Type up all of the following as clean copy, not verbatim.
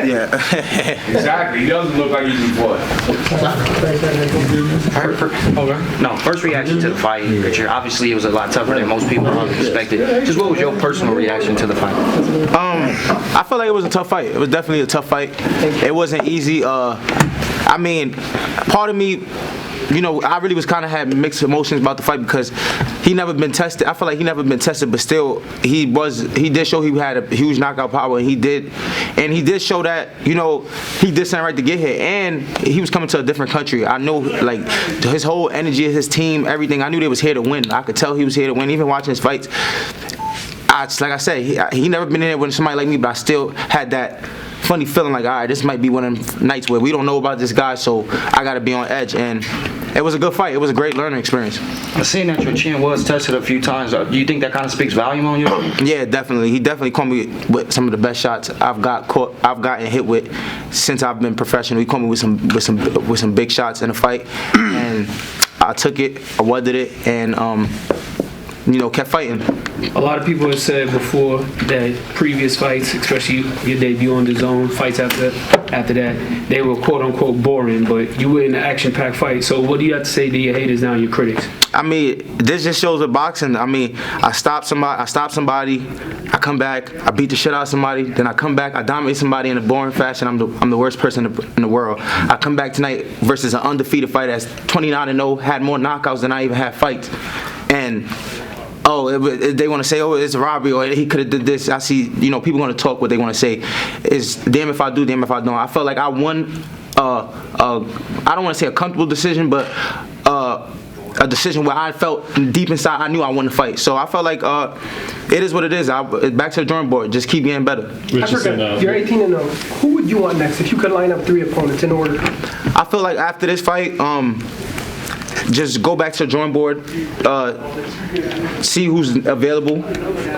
Yeah. Exactly. He doesn't look like he's been fought. No, first reaction to the fight, Richard. Obviously, it was a lot tougher than most people probably expected. Just what was your personal reaction to the fight? I feel like it was a tough fight. It was definitely a tough fight. It wasn't easy. I mean, part of me, I really was kind of had mixed emotions about the fight because he never been tested. I feel like he never been tested, but still he did show he had a huge knockout power, and he did show that he did something right to get here, and he was coming to a different country. I know like his whole energy, his team, everything. I knew they was here to win. I could tell he was here to win. Even watching his fights, like I said, he never been in there with somebody like me, but I still had that funny feeling like, all right, this might be one of them nights where we don't know about this guy, so I got to be on edge. And it was a good fight. It was a great learning experience. I've seen that your chin was tested a few times. Do you think that kind of speaks volume on you? Yeah, definitely. He definitely caught me with some of the best shots I've gotten hit with since I've been professional. He caught me with some big shots in the fight, and I took it, I weathered it, and kept fighting. A lot of people have said before that previous fights, especially your debut on the zone, fights after that, they were quote unquote boring, but you were in an action-packed fight. So what do you have to say to your haters now, your critics? I mean, this just shows with boxing. I mean, I stop somebody, I come back, I beat the shit out of somebody, then I come back, I dominate somebody in a boring fashion. I'm the worst person in the world. I come back tonight versus an undefeated fighter that's 29-0, had more knockouts than I even had fights, and they want to say, it's a robbery, or he could have did this. I see, people going to talk what they want to say. It's damn if I do, damn if I don't. I felt like I won, I don't want to say a comfortable decision, but a decision where I felt deep inside I knew I won the fight. So I felt like it is what it is. Back to the drawing board. Just keep getting better. Richardson, you're 18-0. Who would you want next if you could line up 3 opponents in order? I feel like after this fight, just go back to the drawing board, see who's available.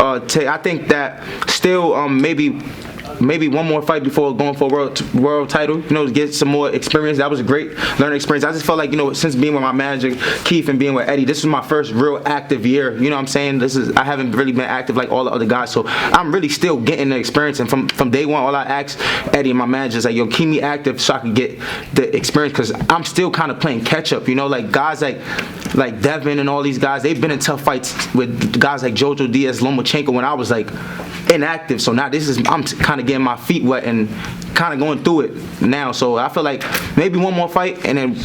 I think that still maybe one more fight before going for a world title, to get some more experience. That was a great learning experience. I just felt like, since being with my manager, Keith, and being with Eddie, this was my first real active year. You know what I'm saying? I haven't really been active like all the other guys, so I'm really still getting the experience. And from day one, all I asked Eddie and my manager is like, yo, keep me active so I can get the experience, because I'm still kind of playing catch up. Like guys like Devin and all these guys, they've been in tough fights with guys like Jojo Diaz, Lomachenko when I was like inactive. So now I'm kind of getting my feet wet and kind of going through it now. So I feel like maybe one more fight and then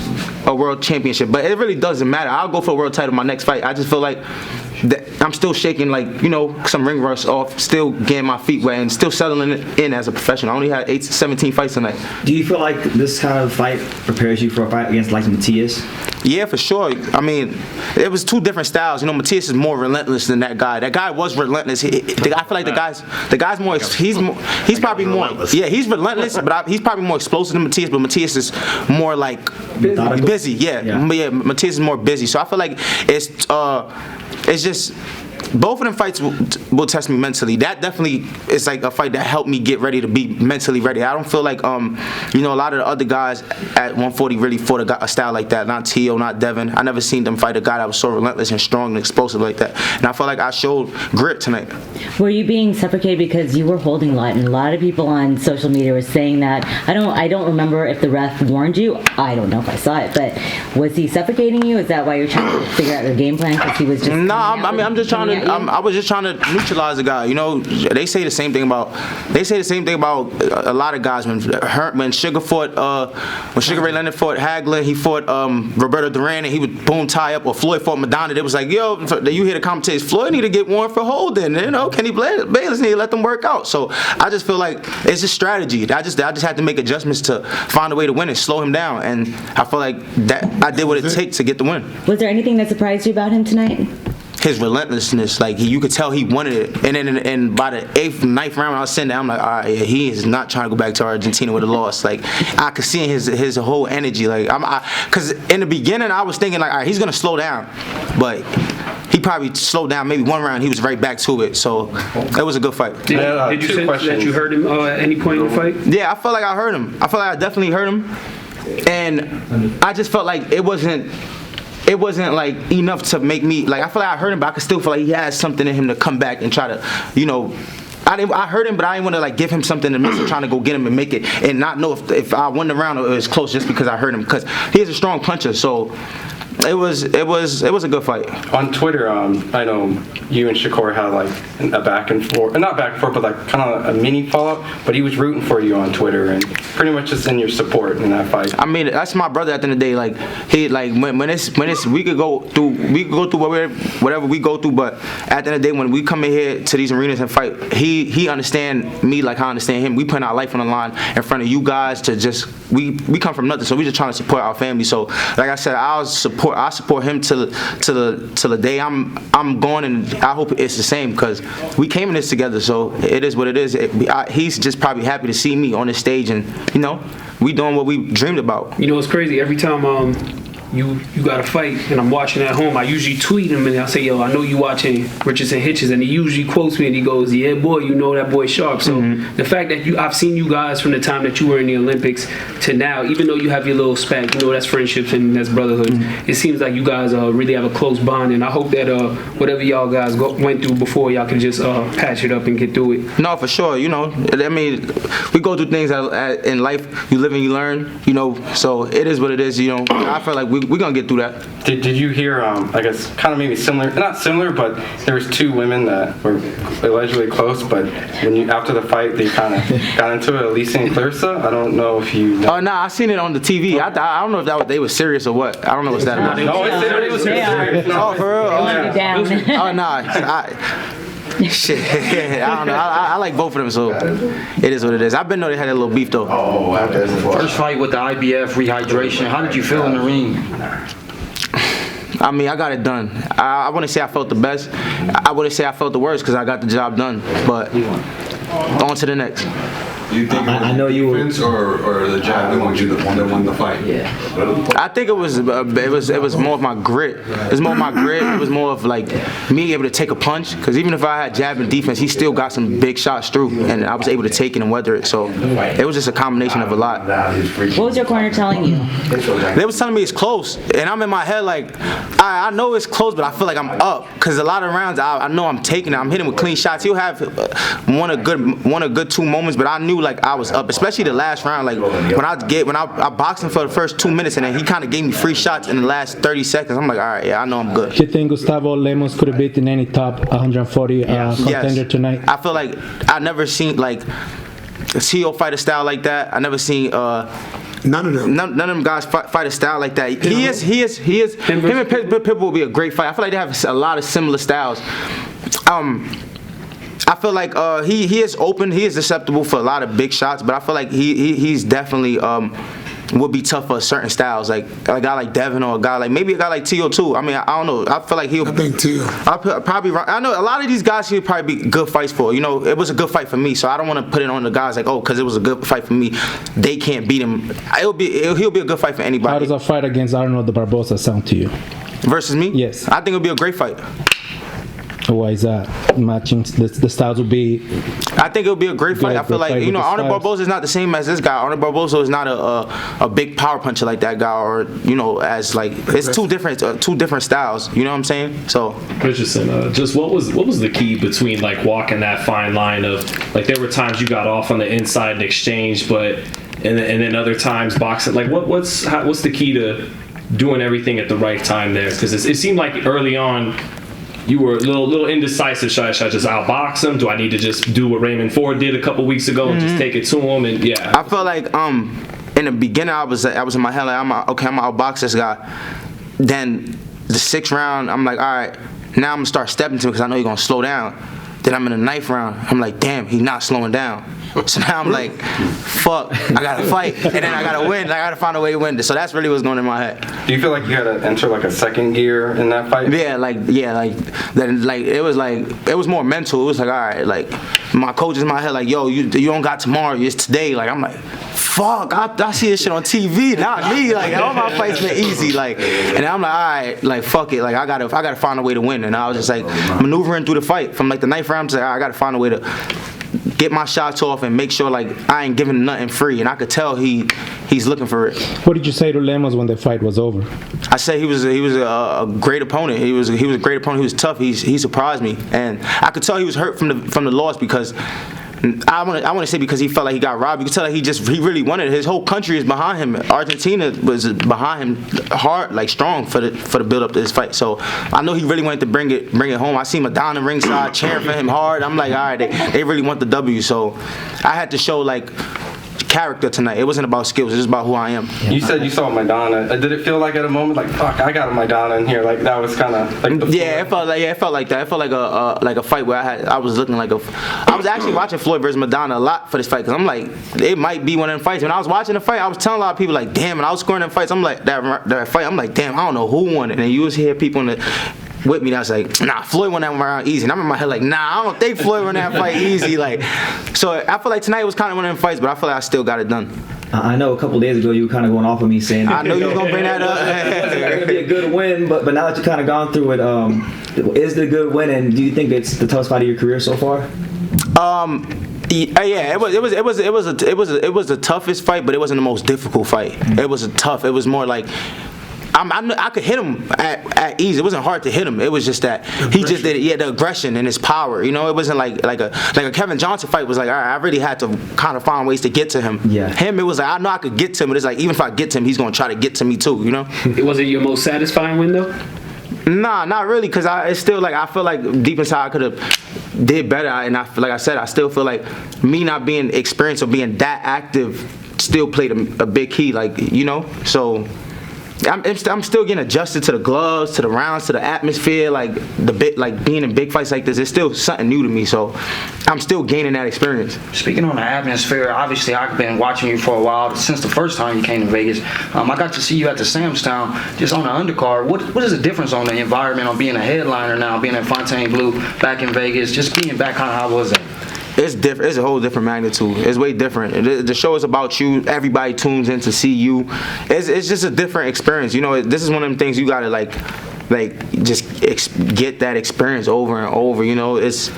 a world championship. But it really doesn't matter. I'll go for a world title my next fight. I just feel like I'm still shaking, some ring rust off, still getting my feet wet and still settling it in as a professional. I only had 17 fights tonight. Do you feel like this kind of fight prepares you for a fight against like Matias? Yeah, for sure. I mean, it was 2 different styles. Matias is more relentless than that guy. That guy was relentless. I feel like the guy's more. He's probably more. Yeah, he's relentless, but he's probably more explosive than Matias. But Matias is more like busy. Yeah, Matias is more busy. So I feel like it's just. Both of them fights will test me mentally. That definitely is like a fight that helped me get ready to be mentally ready. I don't feel like a lot of the other guys at 140 really fought a style like that. Not Tio, not Devin. I never seen them fight a guy that was so relentless and strong and explosive like that. And I felt like I showed grit tonight. Were you being suffocated because you were holding light? And a lot of people on social media were saying that. I don't remember if the ref warned you. I don't know if I saw it, but was he suffocating you? Is that why you're trying to figure out your game plan? Because he was just. No, I'm just trying to. I was just trying to neutralize the guy. They say the same thing about a lot of guys. When Sugar Ray Leonard fought Hagler, he fought Roberto Duran, and he would boom tie up. Or Floyd fought Madonna. It was like, yo, you hear the commentators, Floyd need to get warned for holding. Kenny Bayless need to let them work out. So I just feel like it's just strategy. I just had to make adjustments to find a way to win and slow him down. And I feel like that I did what it takes to get the win. Was there anything that surprised you about him tonight? His relentlessness, you could tell he wanted it, and then by the 8th, 9th round, I was sitting there, I'm like, all right, yeah, he is not trying to go back to Argentina with a loss. I could see his whole energy, because in the beginning I was thinking all right, he's gonna slow down, but he probably slowed down maybe one round. He was right back to it, so it was a good fight. Did you sense that you heard him at any point in the fight? Yeah, I felt like I heard him. I felt like I definitely heard him, and I just felt like it wasn't like enough to make me I feel like I heard him, but I could still feel like he has something in him to come back and try to, I heard him, but I didn't want to like give him something to miss and trying to go get him and make it and not know if I won the round or it was close just because I heard him, because he is a strong puncher. So it was a good fight. On Twitter, I know you and Shakur had like a back and forth, not back and forth, but like kind of a mini fallout. But he was rooting for you on Twitter and pretty much just in your support in that fight. I mean, that's my brother. At the end of the day, like he, like when it's we could go through whatever we go through. But at the end of the day, when we come in here to these arenas and fight, he understand me like I understand him. We put our life on the line in front of you guys to just we come from nothing, so we just trying to support our family. So like I said, I support him till the day I'm going, and I hope it's the same because we came in this together. So it is what it is. He's just probably happy to see me on the stage, and we doing what we dreamed about. It's crazy. Every time you got a fight and I'm watching at home, I usually tweet him and I say, yo, I know you watching Richardson Hitchins, and he usually quotes me and he goes, yeah boy, that boy sharp. So the fact that I've seen you guys from the time that you were in the Olympics to now, even though you have your little spat, that's friendships and that's brotherhood, it seems like you guys really have a close bond, and I hope that whatever y'all guys went through before, y'all can just patch it up and get through it. No, for sure. I mean, we go through things in life. You live and you learn, so it is what it is. I feel like we're gonna get through that. Did you hear, I guess, kind of maybe similar, not similar, but there was two women that were allegedly close, but after the fight, they kind of got into it, Alicia and Clarissa? I don't know if you know. Oh, nah, I seen it on the TV. I don't know if they were serious or what. I don't know what's that about. No, it was serious. Oh, for real? It down. Oh, nah. Shit. I don't know. I like both of them, so it is what it is. I've been know they had a little beef, though. First fight with the IBF rehydration. How did you feel in the ring? I mean, I got it done. I wouldn't say I felt the best. I wouldn't say I felt the worst because I got the job done. But on to the next. Do you think I know you were defense or the jab that won the fight? Yeah. I think it was more of my grit. It's more of my grit. It was more of like me able to take a punch, because even if I had jab and defense, he still got some big shots through, and I was able to take it and weather it. So it was just a combination of a lot. What was your corner telling you? They was telling me it's close, and I'm in my head like, I know it's close, but I feel like I'm up, because a lot of rounds I know I'm taking it. I'm hitting with clean shots. He'll have one or good 2 moments, but I knew like I was up, especially the last round. Like when I boxed him for the first 2 minutes, and then he kind of gave me free shots in the last 30 seconds. I'm like, all right, yeah, I know I'm good. Do you think Gustavo Lemos could have beaten any top 140 contender tonight? I feel like I never seen like a CEO fight a style like that. I never seen none of them guys fight a style like that. He is. Him and Pitbull will be a great fight. I feel like they have a lot of similar styles. I feel like he is open. He is susceptible for a lot of big shots, but I feel like he's definitely would be tough for certain styles, like a guy like Devin or maybe a guy like Tio too. I mean, I don't know. I feel like I think Tio. I know a lot of these guys he'll probably be good fights for. It was a good fight for me, so I don't want to put it on the guys like, oh, because it was a good fight for me, they can't beat him. He'll be a good fight for anybody. How does a fight against Arnold de Barbosa sound to you? Versus me? Yes. I think it'll be a great fight. Why is that? Matching the styles will be. I think it'll be a great fight. I feel like Arnold Barbosa is not the same as this guy. Arnold Barbosa is not a big power puncher like that guy, or as like it's two different styles. You know what I'm saying? So Richardson, just what was the key between like walking that fine line of like there were times you got off on the inside and exchange, but and then other times boxing. Like what's the key to doing everything at the right time there? Because it seemed like early on. You were a little indecisive. Should I just outbox him? Do I need to just do what Raymond Ford did a couple weeks ago and just take it to him? And yeah, I felt like in the beginning I was in my head like I'm gonna outbox this guy. Then the 6th round I'm like, all right, now I'm gonna start stepping to him because I know he's gonna slow down. Then I'm in the 9th round. I'm like, damn, he's not slowing down. So now I'm like, fuck, I gotta fight, and then I gotta win. I gotta find a way to win. So that's really what's going in my head. Do you feel like you had to enter like a second gear in that fight? Yeah, it was more mental. It was like, all right, like my coach is in my head, like, yo, you don't got tomorrow, it's today. Like I'm like, fuck, I see this shit on TV, not me. Like all my fights been easy, like, and I'm like, all right, like fuck it, like I gotta find a way to win. And I was just like maneuvering through the fight from like the 9th round to like, I gotta find a way to get my shots off and make sure like I ain't giving nothing free, and I could tell he's looking for it. What did you say to Lemos when the fight was over? I said he was a great opponent. He was a great opponent. He was tough. He surprised me, and I could tell he was hurt from the loss because. I want to say because he felt like he got robbed. You can tell that he really wanted it. His whole country is behind him. Argentina was behind him hard, like strong for the build up to this fight. So I know he really wanted to bring it home. I see Madonna ringside cheering for him hard. I'm like, all right, they really want the W. So I had to show like character tonight. It wasn't about skills. It was about who I am. You said you saw Madonna. Did it feel like at a moment like fuck? I got a Madonna in here. Like that was kind of like the it felt like that. It felt like a fight where I was looking like I was actually watching Floyd versus Madonna a lot for this fight because I'm like it might be one of them fights. When I was watching the fight, I was telling a lot of people like damn, and I was scoring them fights. I'm like that fight. I'm like damn, I don't know who won it. And you was hear people with me that's like, nah, Floyd won that one round easy. And I'm in my head like, nah, I don't think Floyd won that fight easy. Like, so I feel like tonight was kind of one of them fights, but I feel like I still got it done. I know a couple days ago you were kind of going off of me saying I know you was gonna bring that up. It's gonna be a good win, but now that you kind of gone through it, is it a good win? And do you think it's the toughest fight of your career so far? Yeah, it was the toughest fight, but it wasn't the most difficult fight. It was It was more like. I could hit him at ease. It wasn't hard to hit him. It was just that he just did it. Yeah, the aggression and his power. You know, it wasn't like a Kevin Johnson fight was like, all right, I really had to kind of find ways to get to him. Yeah. Him, it was like I know I could get to him, but it's like even if I get to him, he's gonna try to get to me too. You know. It wasn't your most satisfying win though. Nah, not really, because it's still like I feel like deep inside I could have did better, and I like I said, I still feel like me not being experienced or being that active still played a big key, like you know. So I'm still getting adjusted to the gloves, to the rounds, to the atmosphere, like being in big fights like this. It's still something new to me, so I'm still gaining that experience. Speaking on the atmosphere, obviously I've been watching you for a while since the first time you came to Vegas. I got to see you at the Sam's Town, just on the undercard. What is the difference on the environment on being a headliner now, being at Fontainebleau, back in Vegas, just being back? How was that? It's different. It's a whole different magnitude. It's way different. The show is about you. Everybody tunes in to see you. It's just a different experience. You know, this is one of them things you gotta like just get that experience over and over. You know, it's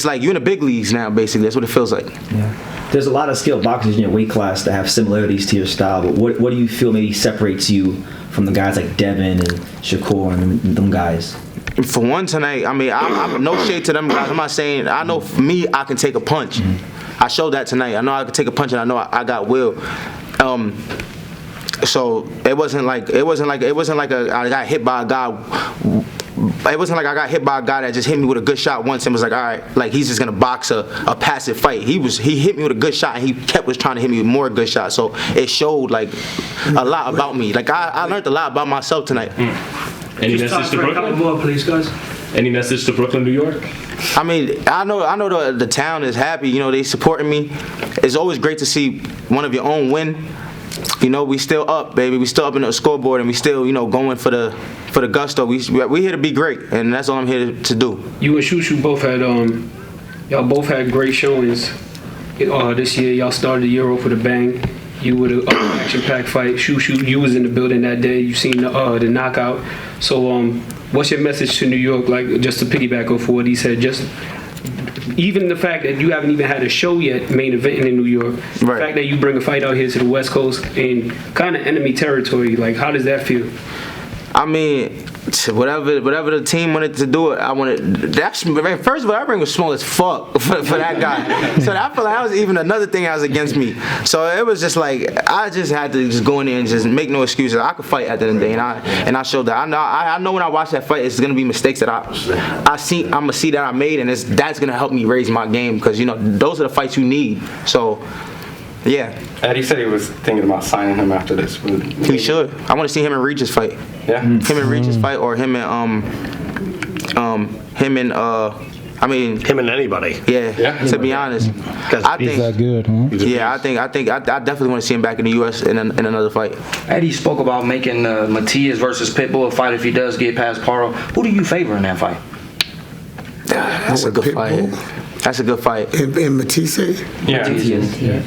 like you're in the big leagues now. Basically, that's what it feels like. Yeah. There's a lot of skilled boxers in your weight class that have similarities to your style. But what do you feel maybe separates you from the guys like Devin and Shakur and them guys? For one tonight, I mean, I'm no shade to them guys. I'm not saying I know for me I can take a punch. I showed that tonight. I know I can take a punch, and I know I got will. So it wasn't like I got hit by a guy. It wasn't like I got hit by a guy that just hit me with a good shot once and was like, all right, like he's just gonna box a passive fight. He hit me with a good shot and he was trying to hit me with more good shots. So it showed like a lot about me. Like I learned a lot about myself tonight. Any message to Brooklyn? More, please, guys. Any message to Brooklyn, New York? I mean, I know the town is happy. You know, they supporting me. It's always great to see one of your own win. You know, we still up, baby. We still up in the scoreboard, and we still, you know, going for the gusto. We here to be great, and that's all I'm here to do. You and Shushu both had y'all both had great showings this year. Y'all started the year off with a bang. You with an action-packed fight. Shushu, you was in the building that day. You seen the knockout. So what's your message to New York? Like, just to piggyback off what he said, just even the fact that you haven't even had a show yet, main event in New York. Right. The fact that you bring a fight out here to the West Coast in kind of enemy territory, like how does that feel? I mean, whatever the team wanted to do it, I wanted. First of all, that ring was small as fuck for that guy. So I feel like that was even another thing that was against me. So it was just like I just had to just go in there and just make no excuses. I could fight at the end of the day, and I showed that. I know when I watch that fight, it's gonna be mistakes that I'm gonna see that I made, and that's gonna help me raise my game because you know those are the fights you need. So. Yeah. Eddie said he was thinking about signing him after this. He should. I want to see him and Regis fight. Yeah. Him and Regis fight, or him and him and anybody. Yeah. To be honest, I think he's that good, huh? Yeah, I definitely want to see him back in the U.S. in another fight. Eddie spoke about making Matias versus Pitbull a fight if he does get past Paro. Who do you favor in that fight? That's a good fight. That's a good fight. In Matisse? Yeah.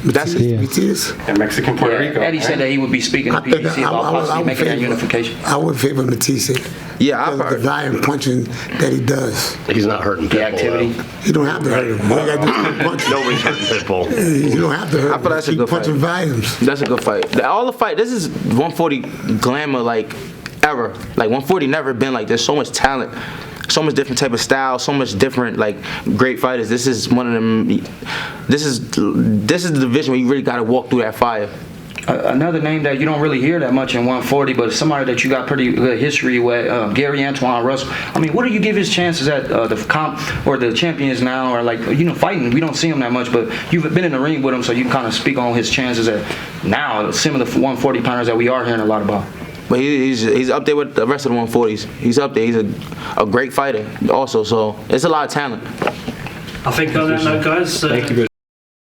That's Matisse? In Mexican Puerto Rico. Eddie said that he would be speaking to PBC about possibly making that unification. I would favor Matisse. Yeah, I've heard. The volume punching that he does. He's not hurting Pitbull. The activity. You don't have to hurt him. All you got to do is punch. Nobody's hurting Pitbull. You don't have to hurt him. I feel that's a good fight. Punching volumes. That's a good fight. All the fight. This is 140 glamour, like era. Like 140 never been like this. So much talent, so much different type of style, so much different like great fighters. This is one of them. This is the division where you really got to walk through that fire. Another name that you don't really hear that much in 140, but somebody that you got pretty good history with, Gary Antoine Russell. I mean, what do you give his chances at the comp or the champions now, or like fighting? We don't see him that much, but you've been in the ring with him, so you can kind of speak on his chances at now, similar to 140 pounders that we are hearing a lot about. But he's up there with the rest of the 140s. He's up there. He's a great fighter also. So it's a lot of talent. I think on that note, guys. Thank you.